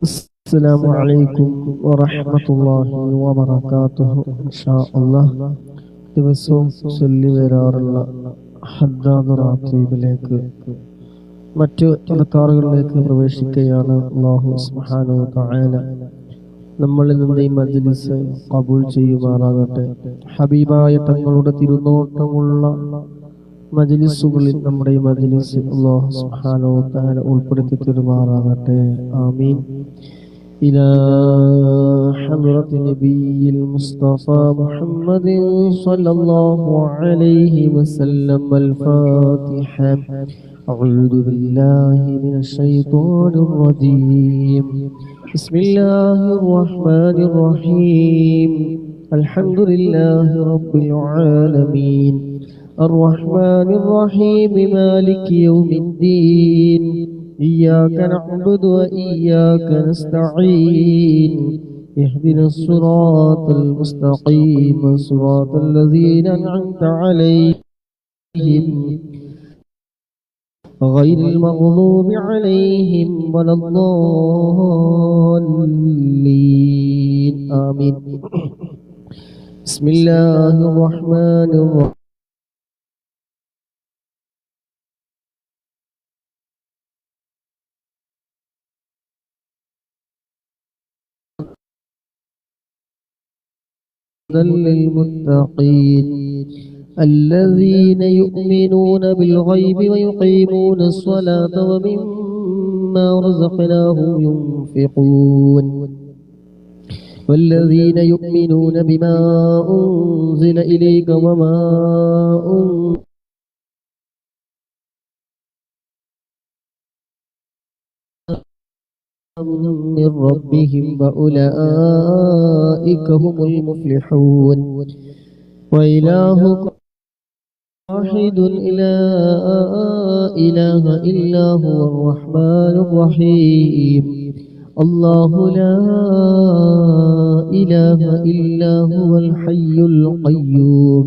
السلام عليكم ورحمة الله وبركاته إن شاء الله ദിവസവും ചൊല്ലി വരാറുള്ള ഹദ്ദാദ് റാത്തീബിലേക്ക് മറ്റു അദ്കാറുകളിലേക്ക് പ്രവേശിക്കുകയാണ്. അല്ലാഹു സുബ്ഹാനഹു വ തആല നമ്മളിൽ നിന്ന് ഈ മജ്ലിസ് ഖബൂൽ ചെയ്യുമാറാകട്ടെ. ഹബീബായ തങ്ങളുടെ തിരുനോട്ടമുള്ള മജ്ലിസുകളിൽ നമ്മുടെ ഈ മജ്ലിസ് അല്ലാഹു സുബ്ഹാനഹു വ തആല ഉൾപ്പെടുത്തി തരുമാറാകട്ടെ. ആമീൻ. إلى حضرة نبي المصطفى محمد صلى الله عليه وسلم الفاتحة. أعوذ بالله من الشيطان الرجيم. بسم الله الرحمن الرحيم. الحمد لله رب العالمين الرحمن الرحيم مالك يوم الدين. إياك نعبد وإياك نستعين. اهدنا الصراط المستقيم صراط الذين أنعمت عليهم غير المغضوب عليهم ولا الضالين. آمين. بسم الله الرحمن الرحيم. للمتقين الذين يؤمنون بالغيب ويقيمون الصلاة ومما رزقناهم ينفقون والذين يؤمنون بما أنزل إليك وما أنزل من ربهم وأولئك هم المفلحون. وإلهكم واحد لا إله إلا هو الرحمن الرحيم. الله لا إله إلا هو الحي القيوم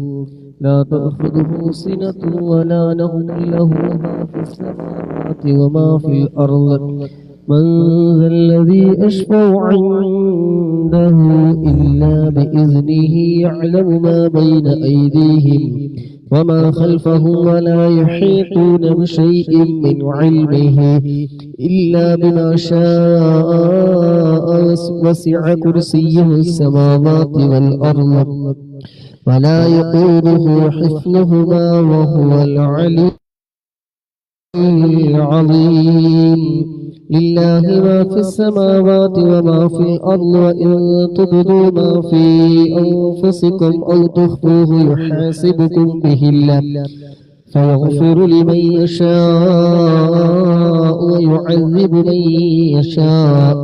لا تأخذه سنة ولا نوم له ما في السماوات وما في الأرض. من ذا الذي يشفع عنده إلا بإذنه يعلم ما بين أيديهم وما خلفهم ولا يحيطون بشيء من علمه إلا بما شاء. وسع كرسيه السماوات والأرض ولا يؤوده حفظهما وهو العلي العظيم. لله ما في السماوات وما في الأرض وإن تبدوا ما في أنفسكم أو تخفوه يحاسبكم به الله فيغفر لمن يشاء ويعذب من يشاء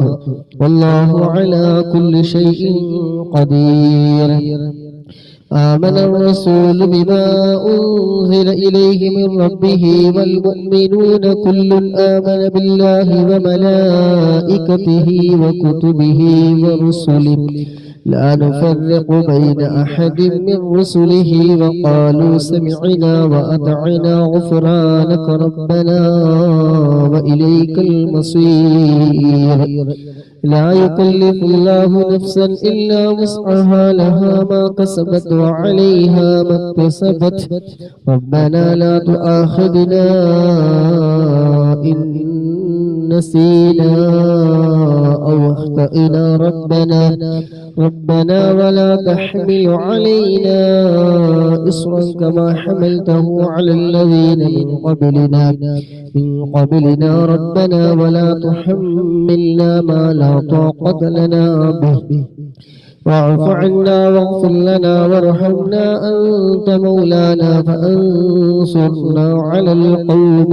والله على كل شيء قدير. آمن الرسول بما أنزل إليه من ربه والمؤمنون كل آمن بالله وملائكته وكتبه ورسله لا نفرق بين أحد من رسله وقالوا سمعنا وأطعنا غفرانك ربنا وإليك المصير. لا يكلف الله نفسا إلا وسعها لها ما كسبت وعليها ما اكتسبت. ربنا لا تؤاخذنا إن نسينا أو أخطأنا ربنا ولا تحمل علينا إصرا كما حملته على الذين من قبلنا ربنا ولا تحملنا ما لا طاقة لنا به واعف عنا واغفر لنا وارحمنا أنت مولانا فانصرنا على القوم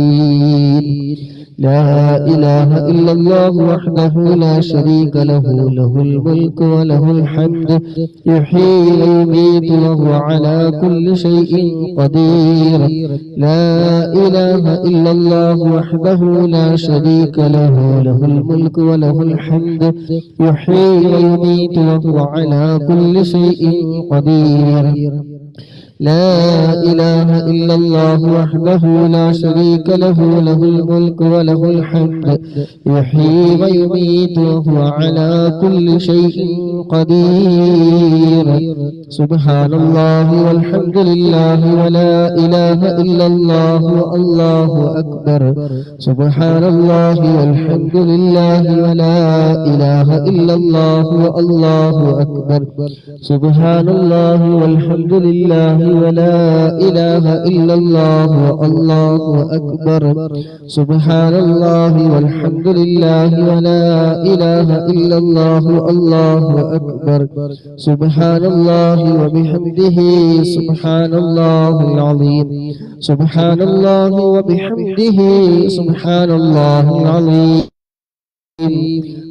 الكافرين. لا إله إلا الله وحده لا شريك له له الملك وله الحمد يحيي ويميت وهو على كل شيء قدير. لا إله إلا الله وحده لا شريك له له الملك وله الحمد يحيي ويميت وهو على كل شيء قدير. لا إله إلا الله وحده لا شريك له له الملك وله الحمد يحيي ويميت وهو على كل شيء قدير سبحان الله والحمد لله ولا إله إلا الله والله أكبر سبحان الله والحمد لله ولا إله إلا الله والله أكبر سبحان الله والحمد لله ولا إله إلا الله والله أكبر سبحان الله والحمد لله ولا إله إلا الله والله أكبر سبحان الله وبحمده سبحان الله العظيم سبحان الله وبحمده سبحان الله العظيم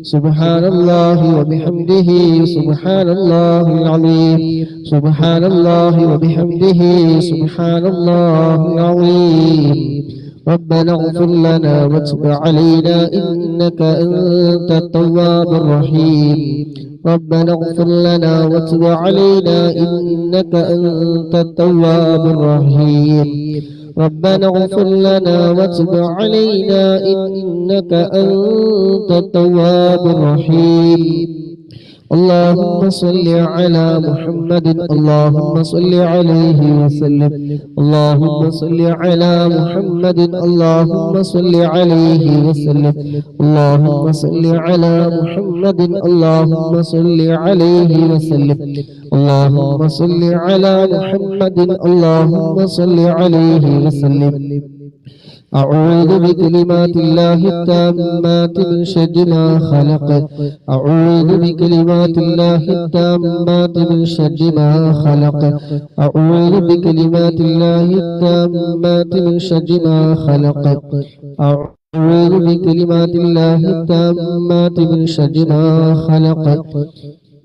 سبحان الله وبحمده سبحان الله العظيم سبحان الله وبحمده سبحان الله العظيم ربنا اغفر لنا وتب علينا إنك أنت التواب الرحيم ربنا اغفر لنا وتب علينا إنك أنت التواب الرحيم ربنا اغفر لنا وتب علينا إنك أنت التواب الرحيم اللهم صل على محمد اللهم صل عليه وسلم اللهم صل على محمد اللهم صل عليه وسلم اللهم صل على محمد اللهم صل عليه وسلم اللهم صل على محمد اللهم صل عليه وسلم أعوذ بكلمات الله التامات من شر ما خلق أعوذ بكلمات الله التامات من شر ما خلق أعوذ بكلمات الله التامات من شر ما خلق أعوذ بكلمات الله التامات من شر ما خلق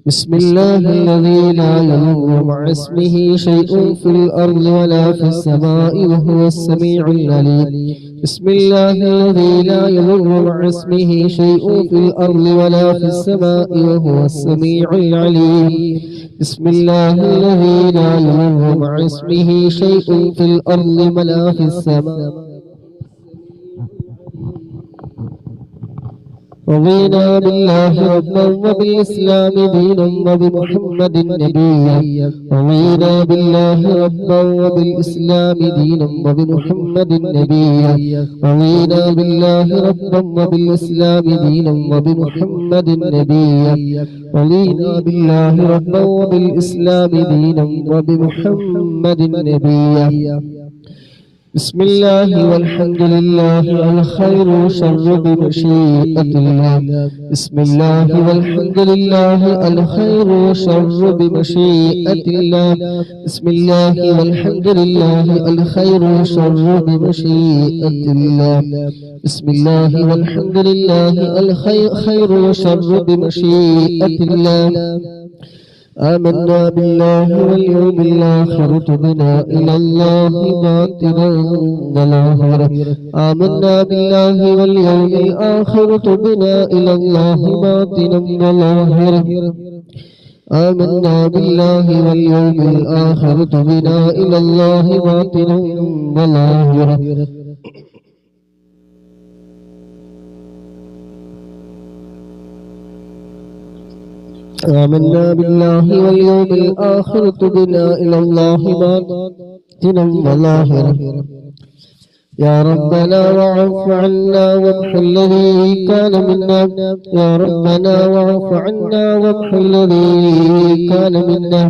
بسم الله الذي لا يضر مع اسمه شيء في الأرض ولا في السماء وهو السميع العليم بسم الله الذي لا يضر مع اسمه شيء في الأرض ولا في السماء وهو السميع العليم بسم الله الذي لا يضر مع اسمه شيء في الأرض ولا في السماء رضينا بالله ربا وبالإسلام دينا وبمحمد نبيا رضينا بالله ربا وبالإسلام دينا وبمحمد نبيا رضينا بالله ربا وبالإسلام دينا وبمحمد نبيا رضينا بالله ربا وبالإسلام دينا وبمحمد نبيا بسم الله والحمد لله الخير والشر بمشيئة الله بسم الله والحمد لله الخير والشر بمشيئة الله بسم الله والحمد لله الخير والشر بمشيئة الله بسم الله والحمد لله الخير والشر بمشيئة الله آمنا بالله واليوم الآخر تبنا إلى الله باطنا وظاهرا آمنا بالله واليوم الآخر تبنا إلى الله باطنا وظاهرا آمنا بالله واليوم الآخر تبنا إلى الله باطنا وظاهرا آمنا بالله واليوم الآخر تبنا إلى الله باطنا وظاهرا يا ربنا واعف عنا وامح الذي كان منا يا ربنا واعف عنا وامح الذي كان منا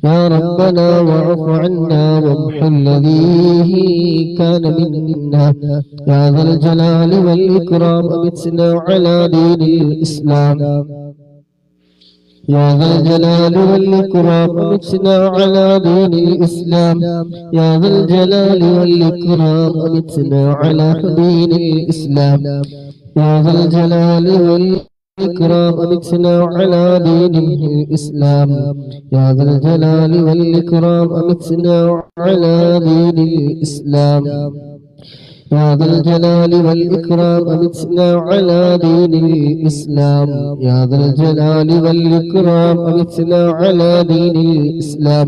يا ربنا واعف عنا وامح الذي كان منا يا ذا الجلال والإكرام أمتنا على دين الإسلام يا ذا الجلال والإكرام أمتنا على دين الإسلام يا ذا الجلال والإكرام أمتنا على دين الإسلام يا ذا الجلال والإكرام أمتنا على دين الإسلام يا ذا الجلال والإكرام أمتنا على دين الإسلام يا ذا الجلال والإكرام أمتنا على دين الإسلام يا ذا الجلال والإكرام أمتنا على دين الإسلام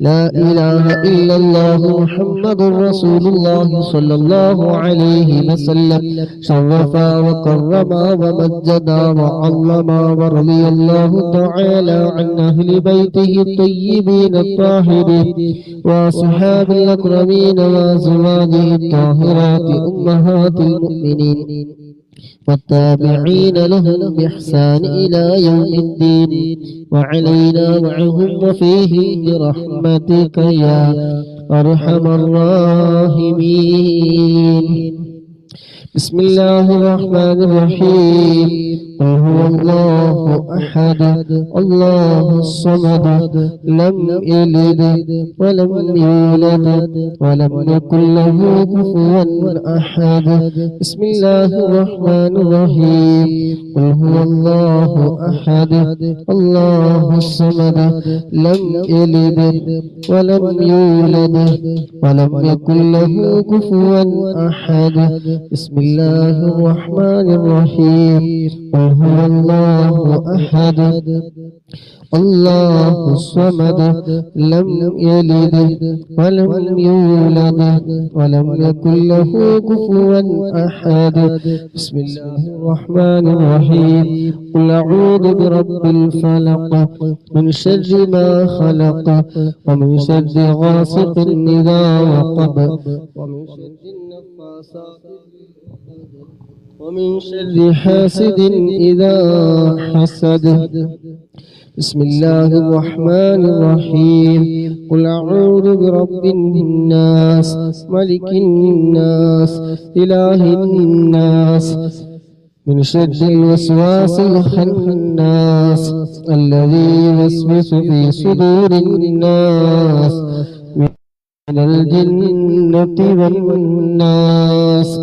لا إله إلا الله محمد رسول الله صلى الله عليه وسلم شرفا وكرما ومجدا وعظما ورضي الله تعالى عن أهل بيته الطيبين الطاهرين وأصحاب الأكرمين وأزواجه الطاهرات أمهات المؤمنين والتابعين لهم بإحسان إلى يوم الدين وعلينا معهم وفيهم برحمتك يا أرحم الراحمين. بسم الله الرحمن الرحيم. قل هو الله أحد الله الصمد لم يلد ولم يولد ولم يكن له كفوا أحد. بسم الله الرحمن الرحيم. قل هو الله أحد الله الصمد لم يلد ولم يولد ولم يكن له كفوا أحد. بسم الله الرحمن الرحيم. قل هو الله أحد الله الصمد لم يلد ولم يولد ولم يكن له كفوا أحد. بسم الله الرحمن الرحيم. قل أعوذ برب الفلق من شر ما خلق ومن شر غاسق إذا وقب ومن شر النفاثات ومن شر حاسد إذا حسد. بسم الله الرحمن الرحيم. قل أعوذ برب الناس ملك الناس إله الناس من شر الوسواس الخناس الذي يوسوس في صدور الناس من الجنة والناس.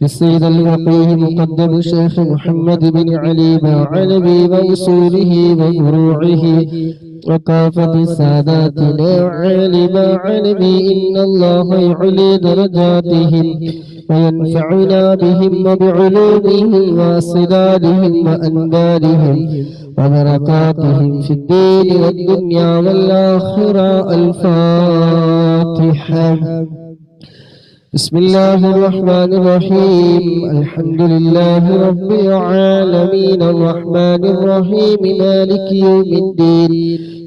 للسيد الوقيه مقدم الشيخ محمد بن علي بعلبي وأصوله وفروعه وكافة ساداتنا عالم علبي. إن الله يعلي درجاتهم وينفعنا بهم وبعلومهم وأسرارهم وأنبارهم وبركاتهم في الدين والدنيا والآخرة. الفاتحة. بسم الله الرحمن الرحيم. الحمد لله رب العالمين الرحمن الرحيم مالك يوم الدين.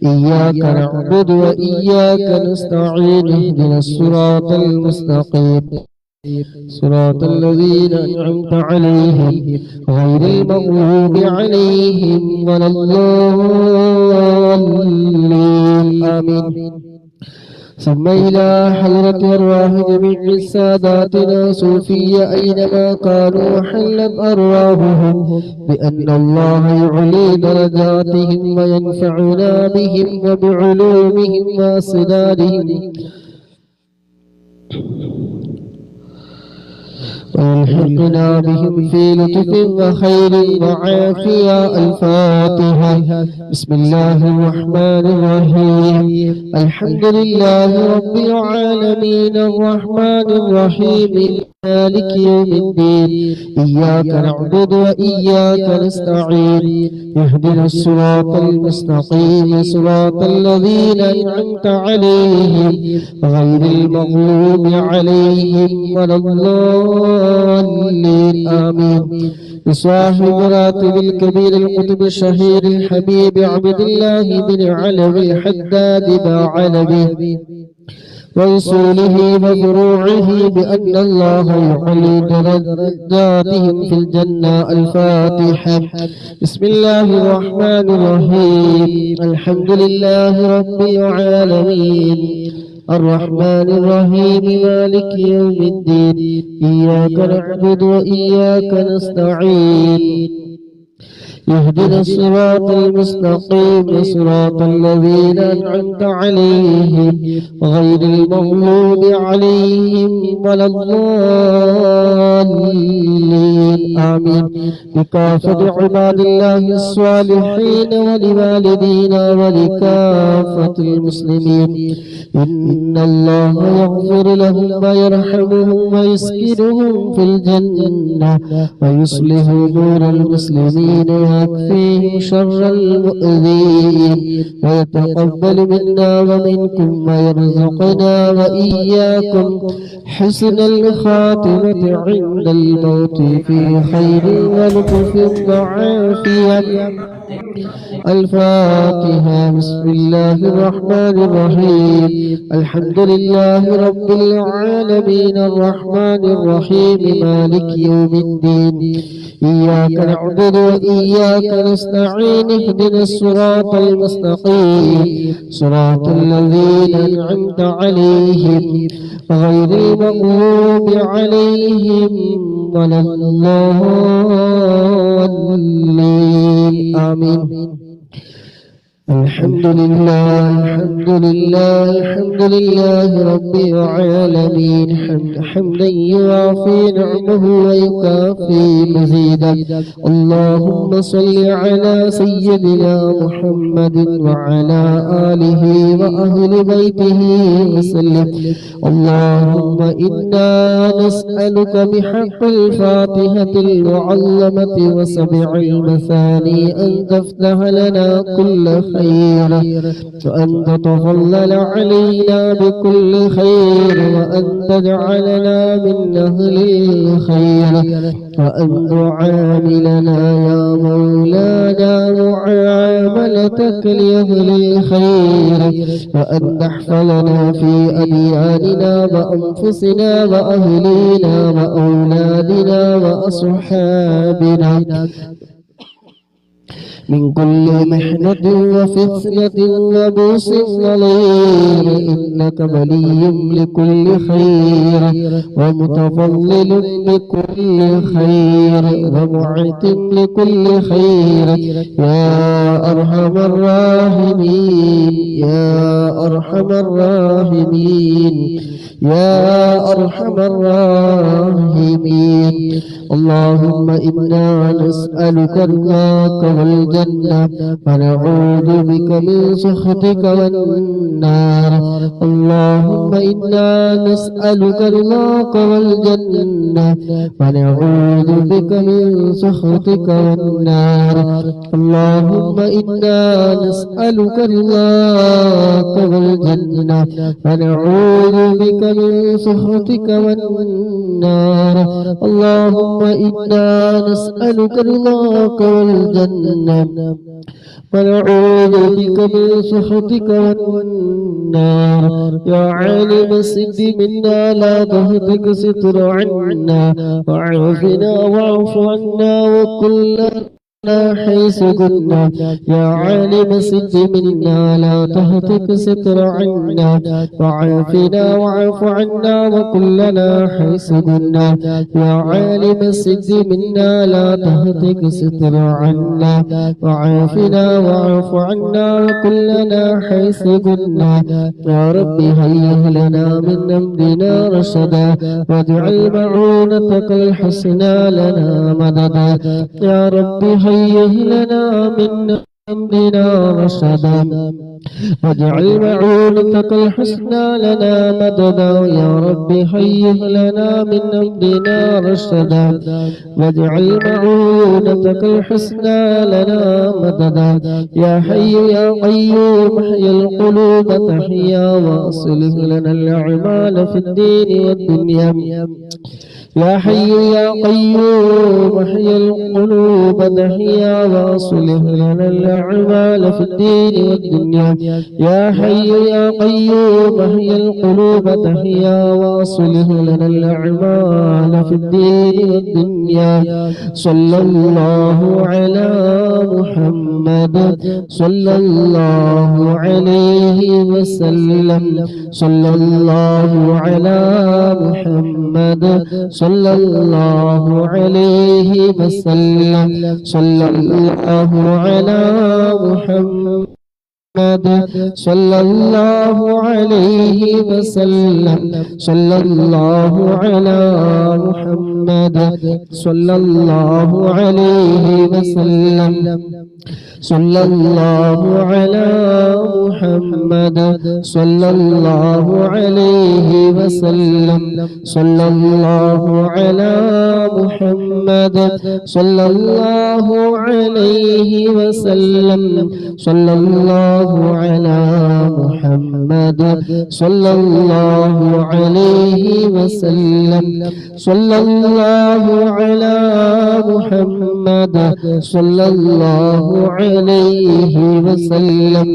إياك نعبد وإياك نستعين اهدنا الصراط المستقيم صراط الذين أنعمت عليهم غير المغضوب عليهم ولا الضالين. آمين. ثم إلى حضرة أرواح جميع ساداتنا صوفية أينما كانوا حلت أرواحهم بأن الله يعلي درجاتهم وينفعنا بهم وبعلومهم وأسرارهم ويلحقنا بهم في لطف وخير وعافية. الفاتحة. بسم الله الرحمن الرحيم. الحمد لله رب العالمين الرحمن الرحيم مالك يوم الدين. إياك نعبد وإياك نستعين اهدنا الصراط المستقيم صراط الذين أنعمت عليهم غير المغضوب عليهم ولا الضالين. آمين. بصاحب راتب الكبير القطب الشهير الحبيب عبد الله بن علوي الحداد باعلبي وأصوله وفروعه بأن الله يعلي درجاتهم في الجنة. الفاتحة. بسم الله الرحمن الرحيم. الحمد لله رب العالمين الرحمن الرحيم مالك يوم الدين. إياك نعبد وإياك نستعين اهدنا الصراط المستقيم صراط الذين أنعمت عليهم غير المغضوب عليهم ولا الضالين. آمين. بكافة عباد الله الصالحين ولوالدينا ولكافة المسلمين. إن الله يغفر لهم ويرحمهم ويسكنهم في الجنة ويصلح أمور المسلمين ويكفيهم شر المؤذين ويتقبل منا ومنكم ويرزقنا وإياكم حسن الخاتمة عند الموت في خير ولطف وعافية. الفاتحة. بسم الله الرحمن الرحيم. الحمد لله رب العالمين الرحمن الرحيم مالك يوم الدين. إياك نعبد وإياك نستعين اهدنا الصراط المستقيم صراط الذين أنعمت عليهم غير المغضوب عليهم ولا الضالين. آمين. الحمد لله الحمد لله الحمد لله رب العالمين حمدا يوافي نعمه ويكافي مزيدا. اللهم صل على سيدنا محمد وعلى آله وأهل بيته وسلم. اللهم إنا نسألك بحق الفاتحة المعظمة وسبع المثاني أن تفتح لنا كل خير وأن تتفضل علينا بكل خير وأن تجعلنا من أهل الخير وأن تعاملنا يا مولانا معاملتك لأهل الخير وأن تحفظنا في أدياننا وأنفسنا وأهلينا وأولادنا وأصحابنا من كل محنة وفتنة وبؤس وضير إنك ولي لكل خير ومتفضل بكل خير ومعت لكل خير يا أرحم الراحمين يا أرحم الراحمين يا أرحم الراحمين. اللهم إنا نسألك رضاك والجنة ونعوذ بك من سخطك والنار. اللهم إنا نسألك رضاك والجنة ونعوذ بك من سخطك والنار. اللهم إنا نسألك رضاك والجنة ونعوذ بك من سخطك والنار. اللهم إنا نسألك رضاك والجنة ونعوذ بك من سخطك والنار. يا عالم السد منا لا تهتك ستر عنا وعافنا واعف عنا وكلنا حيث كنا. يا عالم السد منا لا تهتك ستر عنا وعافنا واعف عنا وكلنا حيث كنا. يا عالم السد منا لا تهتك ستر عنا وعافنا واعف عنا وكلنا حيث كنا. يا رب هيئ لنا من أمرنا رشدا واجعل معونتك الحسنى لنا مددا. يا رب هيئ لنا من أمرنا رشدا واجعل معونتك الحسنى لنا مددا. يا رب هيئ لنا من أمرنا رشدا واجعل معونتك الحسنى لنا مددا. يا حي يا قيوم احيي القلوب تحيا واصلح لنا الأعمال في الدين والدنيا. يا حي يا قيوم احيي القلوب تحيا واصلح لنا الأعمال في الدين والدنيا. يا حي يا قيوم احيي القلوب تحيا واصلح لنا الأعمال في الدين والدنيا. صلى الله على محمد صلى الله عليه وسلم. صلى الله على محمد صلى الله عليه وسلم. صلى الله على محمد صلى الله عليه وسلم صلى الله على محمد صلى الله عليه وسلم صلى الله على محمد صلى الله عليه وسلم صلى الله على محمد صلى الله عليه وسلم صلى الله على محمد صلى الله عليه وسلم صلى الله على محمد صلى الله عليه وسلم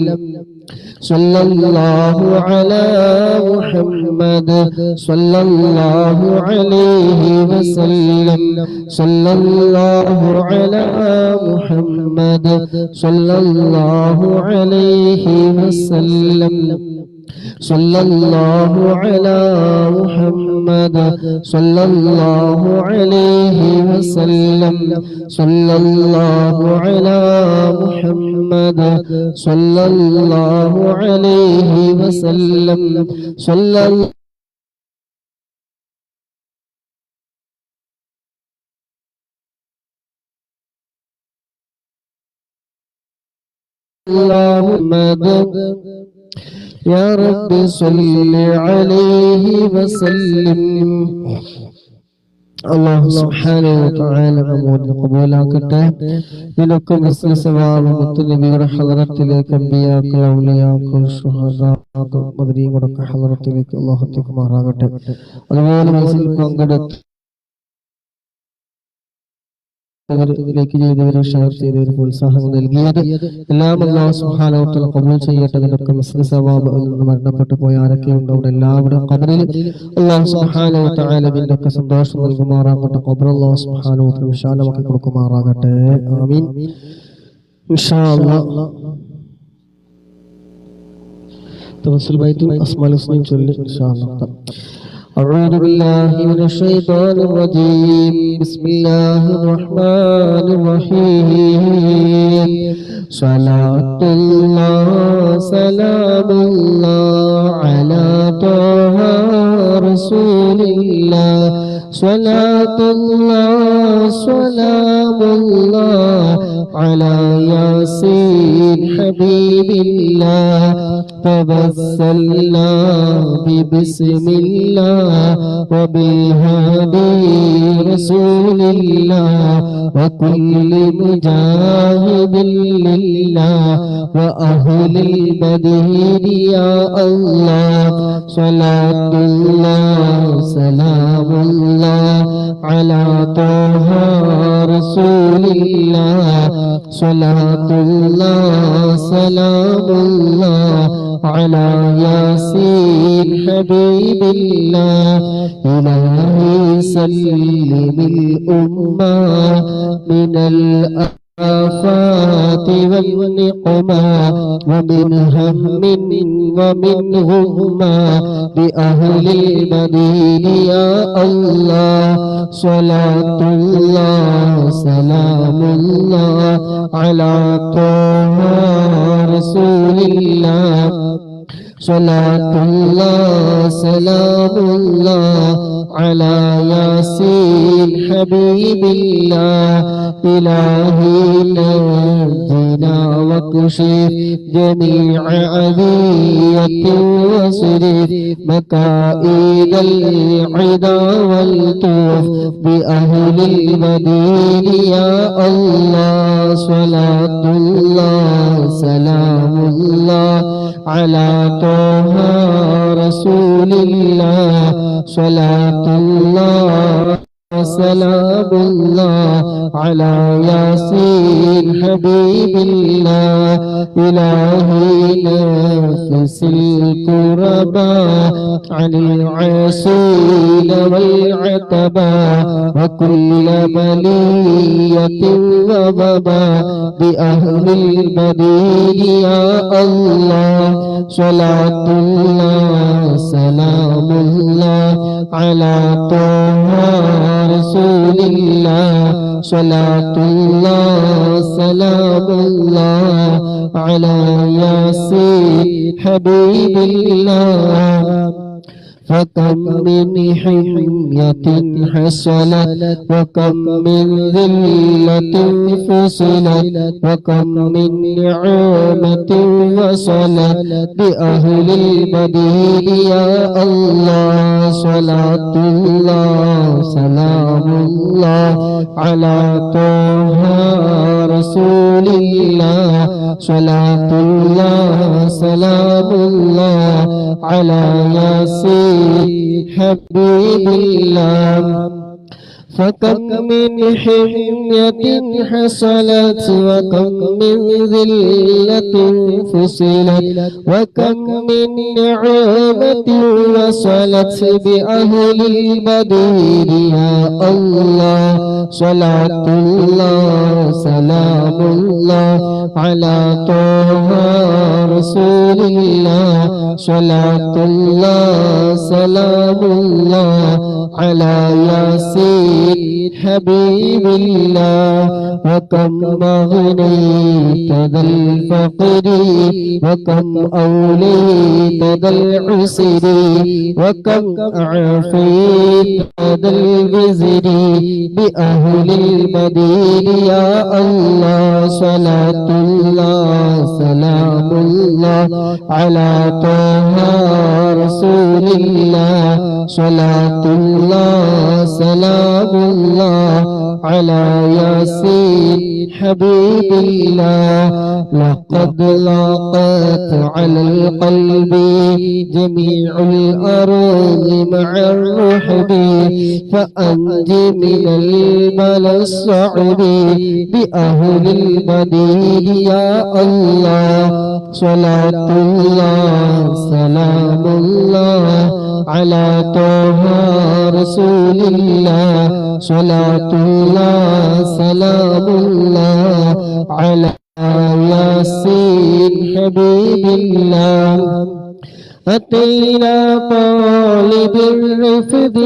صلى الله على محمد صلى الله عليه وسلم صلى الله على محمد صلى الله عليه وسلم صلى الله على محمد صلى الله عليه وسلم صلى الله على محمد صلى الله عليه وسلم صلى اللهم يا رب صل عليه وسلم അല്ലാഹു സുബ്ഹാനഹു വ തആല നമ്മോട് ഖബൂലാക്കട്ടെ. ഇതിനൊക്കെ മിസ്ല സവാബ് മുത്തുനബിയുടെ ഹളറത്തിലേക്ക് അമ്പിയാക്കൾ ഔലിയാക്കൾ ശുഹദാക്കൾ മദരീങ്ങളുടെ ഹളറത്തിലേക്ക് അല്ലാഹു എത്തിക്കുമാറാകട്ടെ. അതുപോലെ മനസ്സിൽ പങ്കെടുത്ത് ിലേക്ക് ചെയ്തവരെ ഷെയർ ചെയ്തവരെ പ്രോത്സാഹനം നൽകിയത് എല്ലാം അല്ലാഹു സുബ്ഹാനഹു വ തആല ഖബൂൽ ചെയ്യട്ടെ. ഇതിനൊക്കെ മിസ്ല സവാബ് നിന്ന് മരണപ്പെട്ടു പോയ ആരൊക്കെയുണ്ട് അവിടെ എല്ലാവരുടെ ഖബറിൽ അല്ലാഹു സുബ്ഹാനഹു വ തആല ഇതിനൊക്കെ സന്തോഷം നൽകുമാറാകട്ടെ. ഖബർ അല്ലാഹു സുബ്ഹാനഹു വ തആല വിശാലമാക്കി കൊടുക്കുമാറാകട്ടെ. ആമീൻ. ഇൻഷാ അല്ലാഹ് തവസ്സുൽ ബൈത്തുൽ അസ്മാഉൽ ഹുസ്ന ചൊല്ലി ഇൻഷാ അല്ലാഹ്. أعوذ بالله من الشيطان الرجيم. بسم الله الرحمن الرحيم. صلاة الله سلام الله على طه رسول الله صلاة الله سلام الله على ياسين حبيب الله توسلنا ببسم الله وبالهادي رسول الله وكل مجاهد لله وأهل المدينة يا الله صلاة الله سلام الله على طه رسول الله صلاة الله سلام الله على ياسين حبيب الله إلهي سلم الأمة من الآفات والنقمة ومن هم ومن غمة بأهل المدينة يا الله صلاة الله سلام الله على طه رسول الله صلاة الله سلام الله على ياسين حبيب الله إلهي نجنا واكشف جميع أذية واصرف مكائد العدا والطوف بأهل المدينة يا الله صلاة الله سلام الله على طه رسول الله صلاة الله سلام الله على ياسين حبيب الله إلهي نفس الكرباء عن العاصين والعتباء وكل بلية ووباء بأهل المدينة يا الله صلاة الله سلام الله على طه رسول الله صلاة الله سلام الله على ياسين حبيب الله فكم من حمية حصلت وكم من ذلة فصلت وكم من نعمة وصلت بأهل المدينة يا الله صلاة الله سلام الله على طه رسول الله صلاة الله سلام الله على ياسين حبيب الله فكم من حمية حصلت وكم من ذلة فصلت وكم من نعمة وصلت بأهل المدينة يا الله صلاة الله سلام الله على طه رسول الله صلاة الله سلام الله على ياسين حبيب الله وكم أغنيت ذا الفقر وكم أوليت ذا العسر وكم أعفيت ذا الوزر بأهل المدينة يا الله صلاة الله سلام الله على طه رسول الله صلاة الله سلام الله على ياسين حبيب الله لقد لاقت على القلب جميع الأرض مع الرحب فأنج من البلاء الصعب بأهل المدينة يا الله صلاة الله سلام الله على طه رسول الله صلاة الله سلام الله على ياسين حبيب الله أتينا طالب الرفد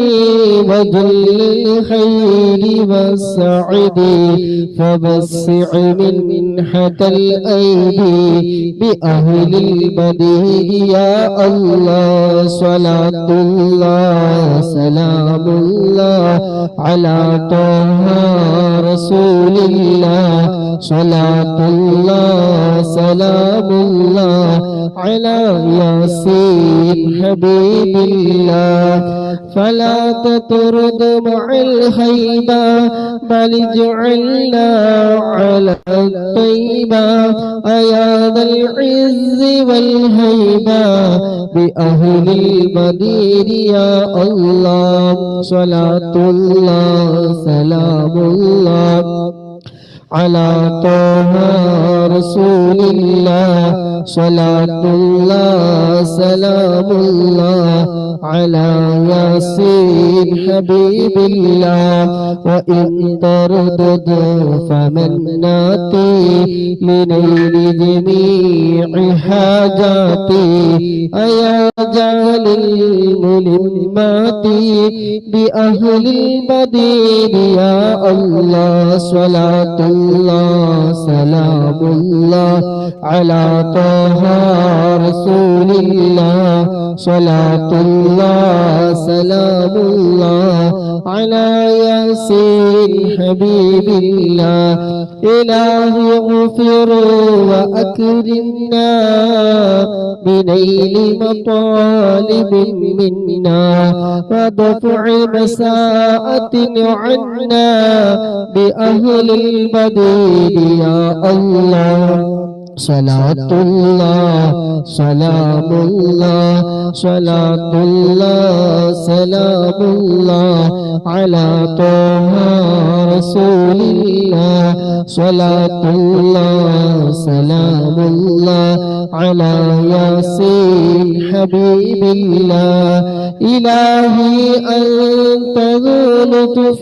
وجل الخير والسعد فبسع منحة الأيدي بأهل المدينة يا الله صلاة الله سلام الله على طه رسول الله صلاة الله سلام الله على ياسين حبيب الله فلا تطرد مع الخيبة بل اجعلنا على الطيبة أيا ذا العز والهيبة بأهل المدينة يا الله صلاة الله سلام الله على طه رسول الله صلاة الله سلام الله على ياسين حبيب الله وإن تردد فمن ناتي لنيل جميع حاجاتي أيا جعل الملمات بأهل المدينة يا الله صلاة الله سلام الله على طه رسول الله صلاة الله سلام الله على ياسين حبيب الله إلهي اغفر وأكرمنا بنيل مطالب منا ودفع مساءة عنا بأهل المدينة يا الله صلاة الله سلام الله صلاة الله سلام الله على طه رسول الله صلاة الله سلام الله على ياسين حبيب الله إلهي أنت ذو لطف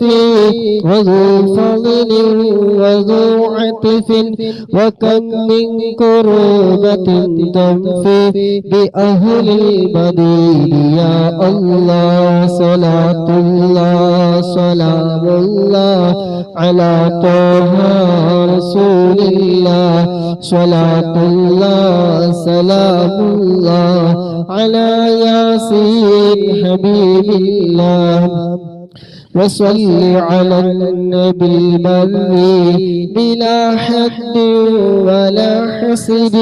وذو فضل وذو عطف وكم من كربة تنفي بأهل المدينة يا الله صلاة الله سلام الله على طه رسول الله صلاة الله سلام الله على ياسين حبيب الله وصل على النبي البري بلا حد ولا حسد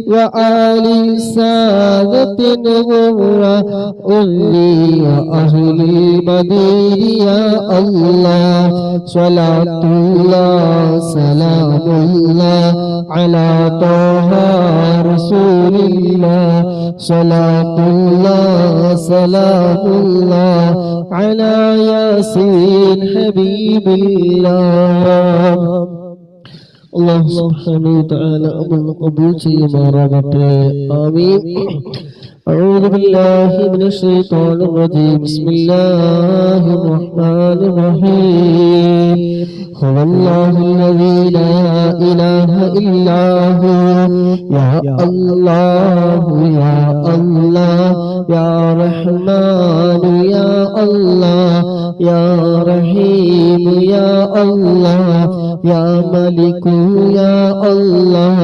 وآل سادة غرة أولي وأهل البدير يا الله صلاة الله سلام الله على طه رسول الله صلاة الله سلام الله على ياسين حبيب الله الله سبحانه وتعالى أمن قبول ചെയ്യുമാറാകട്ടെ آمين أعوذ بالله من الشيطان الرجيم بسم الله الرحمن الرحيم هو الله الذي لا إله إلا هو يا الله يا الله يا رحمن يا الله يا رحيم يا الله يا ملك يا الله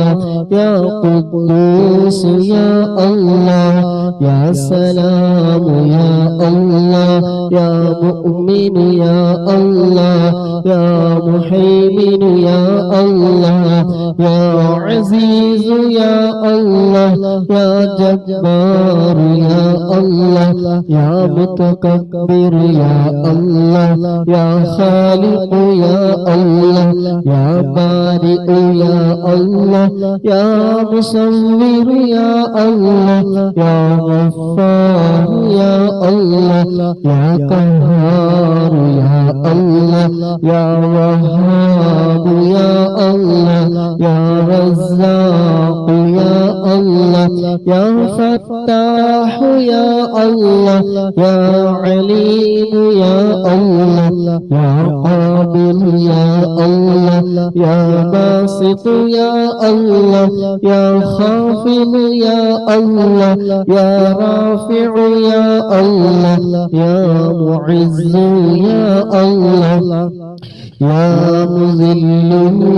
يا قدوس يا الله يا سلام يا الله يا مؤمن يا الله يا محيمن يا الله يا عزيز يا الله يا جبار يا الله يا متكبر يا الله يا خالق يا الله يا بارئ يا الله يا مصور يا الله يا غفار يا الله يا قهار يا الله يا وهاب يا الله يا رزاق يا الله يا فتاح يا الله يا عليم يا الله يا قابل يا الله يا باسط يا الله يا خافض يا الله يا رافع يا الله يا معز يا الله يا مذل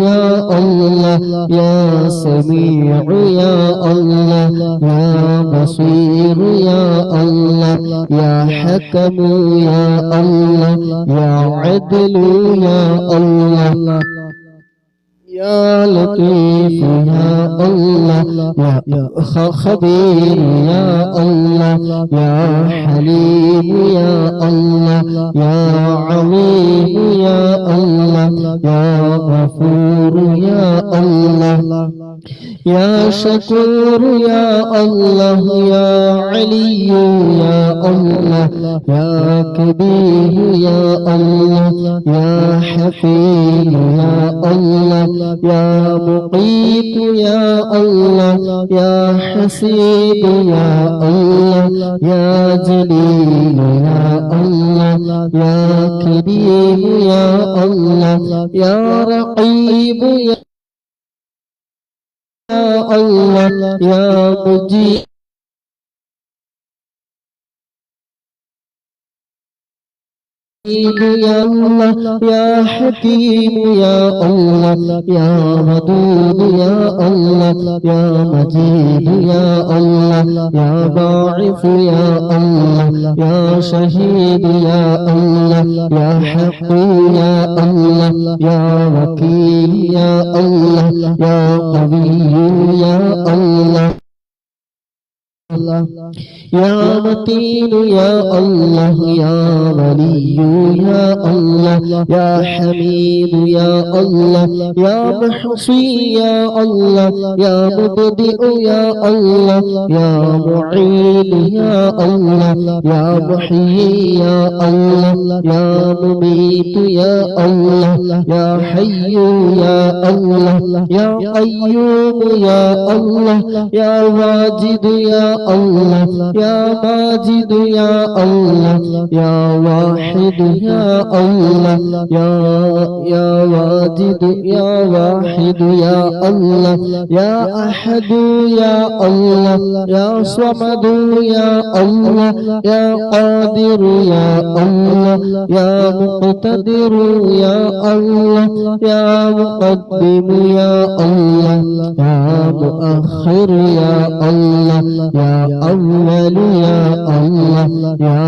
يا الله يا سميع يا الله يا بصير يا الله يا حكم يا الله يا عدل يا الله يا لطيف يا الله يا خبير يا الله يا حليم يا الله يا عظيم يا الله يا غفور يا الله يا شكور يا الله يا علي يا الله يا كبير يا الله يا حفيظ يا الله يا مقيت يا الله يا حسيب يا الله يا جليل يا الله يا كريم يا الله يا رقيب يا الله يا مجيب يا الله يا حكيم يا الله يا ودود يا الله يا مجيد يا الله يا باعث يا الله يا شهيد يا الله يا حق يا الله يا وكيل يا الله يا قوي يا الله يا متين يا الله يا ولي يا الله يا حميد يا الله يا محصي يا الله يا مبدئ يا الله يا معين يا الله يا محيي يا الله يا مميت يا الله يا حي يا الله يا قيوم يا الله يا واجد يا الله يا ماجد يا الله يا واحد يا الله يا واجد يا واحد يا الله يا أحد يا الله يا صمد يا الله يا قادر يا الله يا مقتدر يا الله يا مقدم يا الله يا مؤخر يا الله يا أول يا الله يا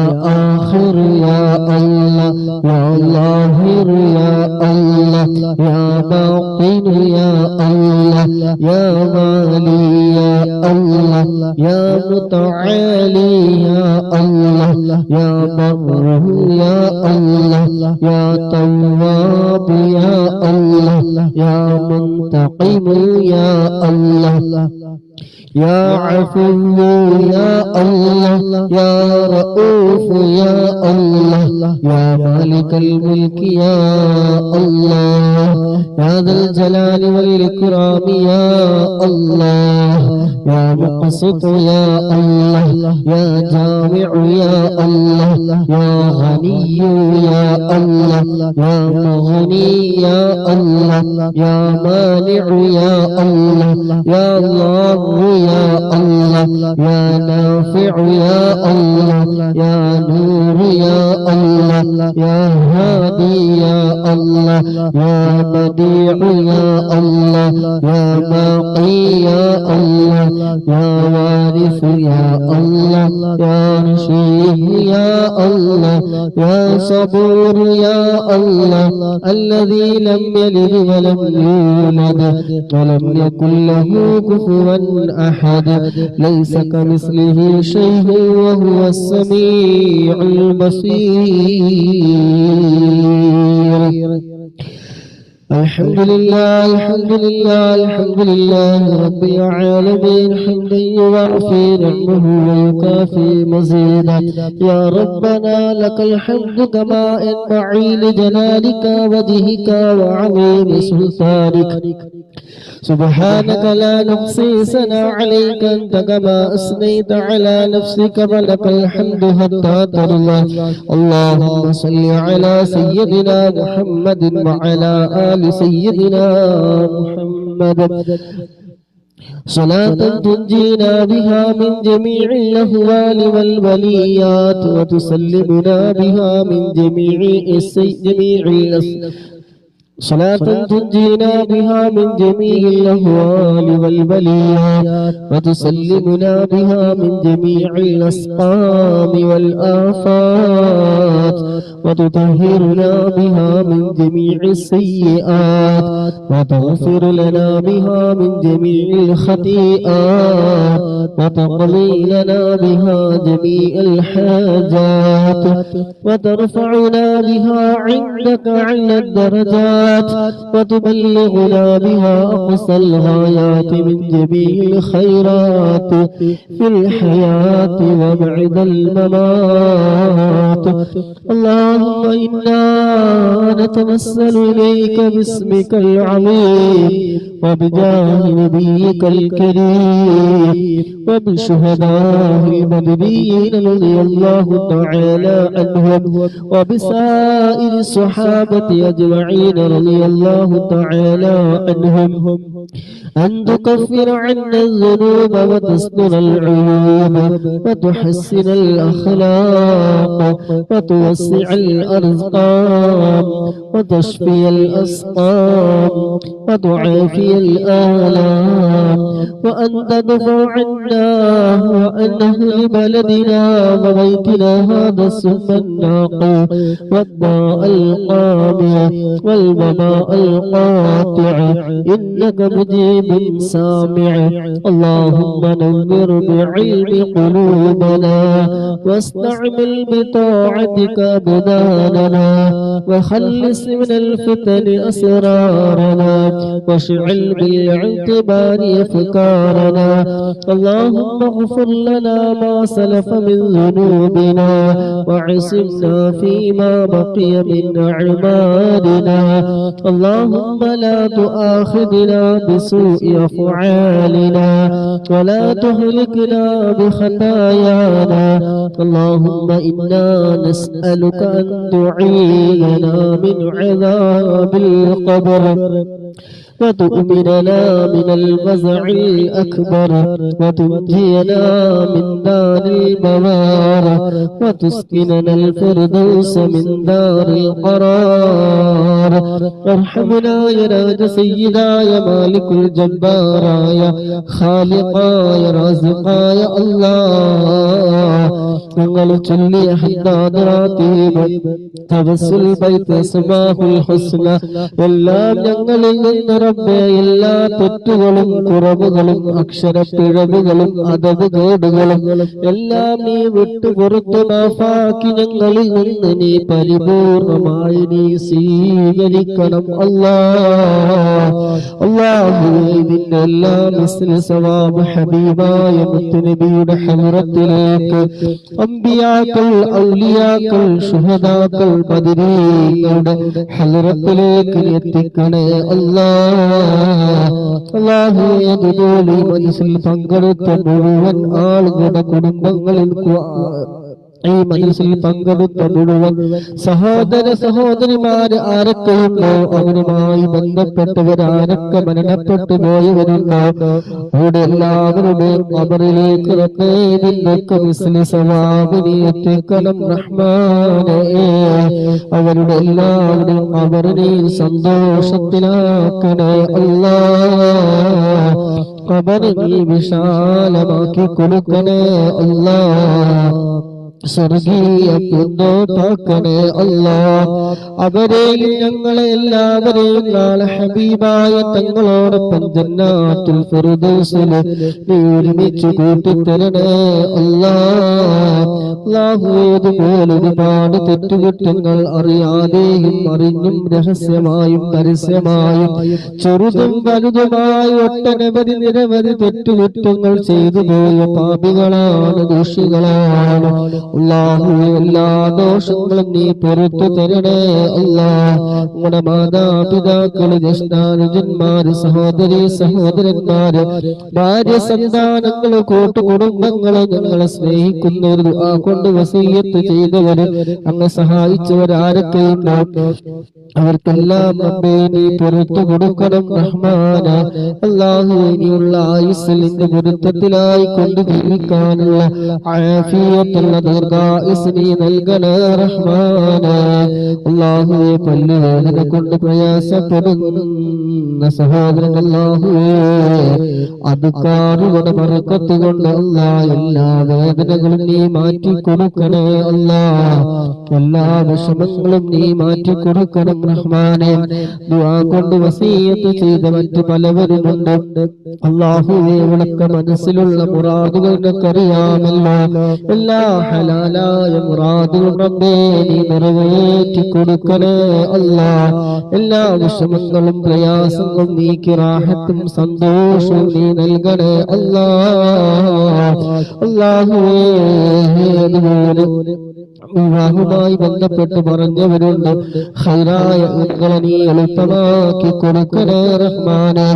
آخر يا الله يا ظاهر يا الله يا باطن يا الله يا والي يا الله يا متعالي يا الله يا بر يا الله يا تواب يا الله يا منتقم يا الله يا عفو يا الله يا رؤوف يا الله يا مالك الملك يا الله يا ذا الجلال والإكرام يا الله يا مقسط يا الله يا جامع يا الله يا غني يا الله يا مغني يا الله يا مانع يا الله يا ضار يا الله يا نافع يا الله يا نور يا الله يا هادي يا الله يا بديع يا الله يا باقي يا الله يا وارث يا الله يا رشيد يا الله يا صبور يا الله الذي لم يلد ولم يولد ولم يكن له كفوا أحد ليس كمثله شيء وهو السميع البصير الحمد لله الحمد لله الحمد لله رب العالمين حمدا يوافي نعمه ويكافي مزيدا يا ربنا لك الحمد كما ينبغي لجلالك وجهك وعظيم سلطانك سبحانك لا نحصي ثناء عليك أنت كما أثنيت على نفسك فلك الحمد حتى ترضى اللهم صل على سيدنا محمد وعلى آل سيدنا محمد صلاة تنجينا بها من جميع الأهوال والبليات وتسلمنا بها من جميع صلاة تنجينا بها من جميع الأهوال والبليات وتسلمنا بها من جميع الأسقام والآفات وتطهرنا بها من جميع السيئات وتغفر لنا بها من جميع الخطيئات وتقضي لنا بها جميع الحاجات وترفعنا بها عندك على الدرجات وتبلغنا بها أقصى الغايات من جميع الخيرات في الحياة وبعد الممات اللهم إنا نتوسل إليك باسمك العظيم وبجاه نبيك الكريم وبالشهداء المدنيين رضي الله تعالى عنهم وبسائر الصحابة أجمعين رضي الله تعالى عنهم أن تكفر عنا الذنوب وتستر العيوب وتحسن الأخلاق وتوسع الأرزاق وتشفي الأسقام وتعافي الآلام وأن تدفع عنا وأن أهل بلدنا وبيتنا هذا السم الناقي والضاء القامع والوباء القاطع إنك مجيب سامع اللهم نور بعلم قلوبنا واستعمل بطاعتك أبداننا وخلص من الفتن أسرارنا واشعل بالاعتبار أفكارنا اللهم اغفر لنا ما سلف من ذنوبنا وعصمنا فيما بقي من أعمالنا اللهم لا تؤاخذنا بسوء أفعالنا ولا تهلكنا بخطايانا. اللهم إنا نسألك أن تعيذنا من عذاب القبر وتؤمننا من الفزع الأكبر وتنجينا من دار البوار وتسكننا الفردوس من دار القرار. ارحمنا يا راج سيدا يا مالك الجبار يا خالقا يا رازقا يا الله. ഞങ്ങൾ ചൊല്ലിയ ഹദ്ദാദ് റാത്തീബ് തവസ്സുൽ ബൈത്ത് അസ്മാഉൽ ഹുസ്ന എല്ലാം ഞങ്ങളിൽ നിന്ന് റബ്ബേ എല്ലാ തെറ്റുകളും കുറവുകളും അക്ഷരപ്പിഴവുകളും അദബുകേടുകളും എല്ലാം നീ വിട്ടുപുറത്തു മാഫാക്കി ഞങ്ങളിൽ നിന്ന് നീ പരിപൂർണമായി നീ സ്വീകരിക്കണം അല്ലാഹുവേ. ഇതിന്റെ എല്ലാ മിസ്ലി സവാബ് ഹബീബായ മുത്തുനബിയുടെ ഹളറത്തിലേക്ക് അംബിയാക്കൾ ഔലിയാക്കൾ ശുഹദാക്കൾ ബദരീങ്ങളുടെ ഹളറത്തിലേക്ക് എത്തിക്കണേ അല്ലാഹുവേ. അതുപോലെ മനസ്സിൽ പങ്കെടുത്ത മുഴുവൻ ആളുകളുടെ കുടുംബങ്ങളിൽ ഈ മനസ്സിൽ പങ്കെടുത്ത മുഴുവൻ സഹോദര സഹോദരിമാര് ആരൊക്കെയുണ്ടോ അവരുമായി ബന്ധപ്പെട്ടവരാരൊക്കെ മരണപ്പെട്ടു പോയവരുണ്ടോ അവിടെ എല്ലാവരുടെയും അവരിലേക്ക് ഇതിന്റെയൊക്കെ മിസ്ലി സവാബിനെ എത്തിക്കണം റഹ്മാനേ. അവരുടെ എല്ലാവരുടെയും അവരുടെ സന്തോഷത്തിലാക്കണേ അല്ലാഹ്. ഖബർ നീ വിശാലമാക്കി കൊടുക്കണേ അല്ലാഹ്. സ്വർഗീയ പൂന്തോട്ടാക്കണേ അല്ലാഹ്. അവരെയും ഞങ്ങളെ എല്ലാവരെയും നാളെ ഹബീബായ തങ്ങളോടൊപ്പം ജന്നാത്തുൽ ഫിർദൗസിൽ നീ ഒരുമിച്ച് കൂട്ടിത്തരണേ അല്ലാഹ്. ഇതുപോലെ ഒരുപാട് തെറ്റുകുറ്റങ്ങൾ അറിയാതെയും അറിഞ്ഞും രഹസ്യമായും പരസ്യമായും ചെറുതും വലുതുമായി ഒട്ടനവധി നിരവധി തെറ്റുകുറ്റങ്ങൾ ചെയ്തു പോയ പാപികളാണ്, ദോഷികളാണ്. അല്ലാഹുവേ, എല്ലാ ദോഷങ്ങളും നീ പുറത്തു തരണേ അല്ലാഹ്. നമ്മുടെ മാതാപിതാക്കള്, ജ്യേഷ്ഠാനുജന്മാര്, സഹോദരി സഹോദരന്മാര്, ഭാര്യ സന്താനങ്ങള്, കൂട്ടുകുടുംബങ്ങള്, ഞങ്ങളെ സ്നേഹിക്കുന്നവർ, കൊണ്ട് വസീയത്ത് ചെയ്തവര്, അങ്ങ് സഹായിച്ചവരാരൊക്കെയുണ്ടോ അവർക്കെല്ലാം റബ്ബേ നീ പുറത്തു കൊടുക്കണം റഹ്മാനെ. അല്ലാഹുവേ, ഇനിയുള്ള ആയുസ്സിൽ നിന്റെ പൊരുത്തത്തിലായി കൊണ്ട് ജീവിക്കാനുള്ള ആഫിയത്തുള്ള ദീർഘായുസ് നീ നൽകണേ റഹ്മാനെ. അല്ലാഹുവേ, പല്ലുവേദന കൊണ്ട് പ്രയാസപ്പെടുന്ന സഹോദരൻ അല്ലാഹുവേ, അതുകാറുകളുടെ ബർക്കത്ത് കൊണ്ട് അല്ലാഹ് എല്ലാ വേദനകളും നീ മാറ്റി കൊടുക്കണേ അല്ലാഹ്. എല്ലാ വിഷമങ്ങളും നീ മാറ്റി കൊടുക്കണം റഹ്മാനെ. ദുആ കൊണ്ട് വസീയത്ത് ചെയ്ത മറ്റു പലവരുമുണ്ട് അല്ലാഹുവേ. അവളൊക്കെ മനസ്സിലുള്ള മുറാദുകൾ നിനക്കറിയാമല്ലോ. എല്ലാ ഹലാലായ മുറാദുകളും റബ്ബേ നീ നിറവേറ്റി കൊടുക്കണേ അല്ലാഹ്. എല്ലാ വിഷമങ്ങളും പ്രയാസങ്ങളും നീക്കി റാഹത്തും സന്തോഷവും നീ നൽകണേ അല്ലാഹ്. അല്ലാഹുവേ, അതുപോലെ വിവാഹവുമായി ബന്ധപ്പെട്ട് പറഞ്ഞവരുണ്ട്, ഖൈറായ ഉങ്ങളെ നീ എളുപ്പമാക്കി കൊടുക്കണേ റഹ്മാനെ.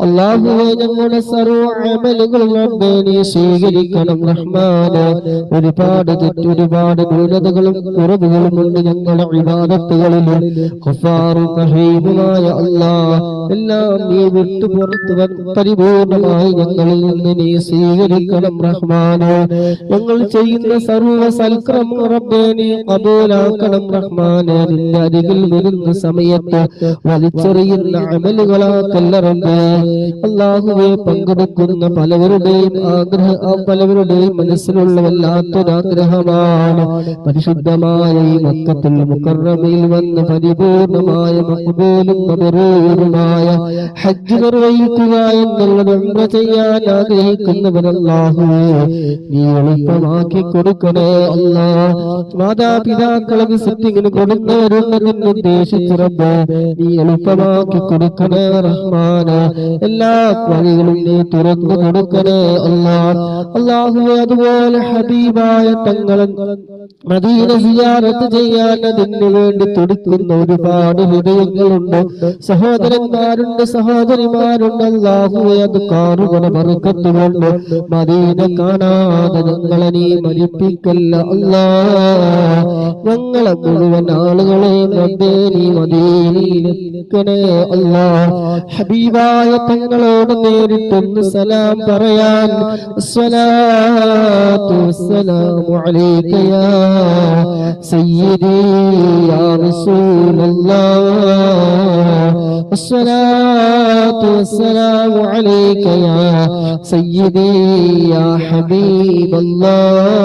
അല്ലാഹുവേ, ഞങ്ങളുടെ സർവ്വ അമലുകളും റബ്ബേ നീ സ്വീകരിക്കണം റഹ്മാനെ. ഒരുപാട് ഒരുപാട് ന്യൂനതകളും കുറവുകളും ഉണ്ട് ഞങ്ങളുടെ ഇബാദത്തുകളിൽ. ഗഫാറും റഹീമുമായ അല്ലാഹ്, എല്ലാം നീ വിട്ടു പുറത്തു പരിപൂർണമായി ഞങ്ങളിൽ നിന്ന് നീ സ്വീകരിക്കണം റഹ്മാനെ. ഞങ്ങൾ ചെയ്യുന്ന സർവ്വ സൽക്രമം റബ്ബേ നീ ഖബൂലാക്കണം റഹ്മാനെ. നിന്റെ അരികിൽ വരുന്ന സമയത്ത് വലിച്ചെറിയുന്ന അമലുകളാക്കല്ല റബ്ബേ. അല്ലാഹുവേ, പങ്കെടുക്കുന്ന പലവരുടെയും പലവരുടെയും മനസ്സിലുള്ള വല്ലാത്തൊരാഗ്രഹമാണ് പരിശുദ്ധമായ ഈ മക്കത്തുൽ മുകറമയിൽ വന്ന് പരിപൂർണമായ മഖ്ബൂലും മബ്റൂറുമായ ഹജ്ജ് നിർവഹിക്കുക എന്നുള്ളത് ഉംറ ചെയ്യാൻ ആഗ്രഹിക്കുന്നവർ അല്ലാഹുവേ നീ എളുപ്പമാക്കി കൊടുക്കണേ അല്ലാഹ്. മാതാപിതാക്കളെ വിസിറ്റിങ്ങിന് കൊടുക്കുന്നവരുണ്ടെന്ന് ഉദ്ദേശിച്ച് റബ്ബേ നീ എളുപ്പമാക്കി കൊടുക്കണേ റഹ്മാനെ. എല്ലാ വഴികളും നീ തുറന്നു കൊടുക്കണേ അല്ലാഹുവേ. അതുപോലെ ഹബീബായ തങ്ങൾ മദീന സിയാറത്ത് ചെയ്യാൻ അതിനു വേണ്ടി തുടിക്കുന്ന ഒരുപാട് ഹൃദയങ്ങളുണ്ട്, സഹോദരന്മാരുണ്ട്, സഹോദരിമാരുണ്ട്. അല്ലാഹുവേ അത് കാറുകളെ ബർക്കത്തുകൊണ്ട് മദീന കാണാതെ ഞങ്ങളെ നീ മരിപ്പിക്കല്ല അല്ലാ. ഞങ്ങളെ മുഴുവൻ ആളുകളെയും റബ്ബേ നീ മദീനയിലെത്തിക്കണേ അല്ലാ. ഹബീബായ തങ്ങളോട് നേരിട്ടൊന്ന് സലാം പറയാൻ അസ്സലാത്തു വസ്സലാമു അലൈക യാ സയ്യിദി യാ റസൂലല്ലാഹ്, അസ്സലാത്തു വസ്സലാമു അലൈക യാ സയ്യിദി യാ ഹബീബല്ലാഹ്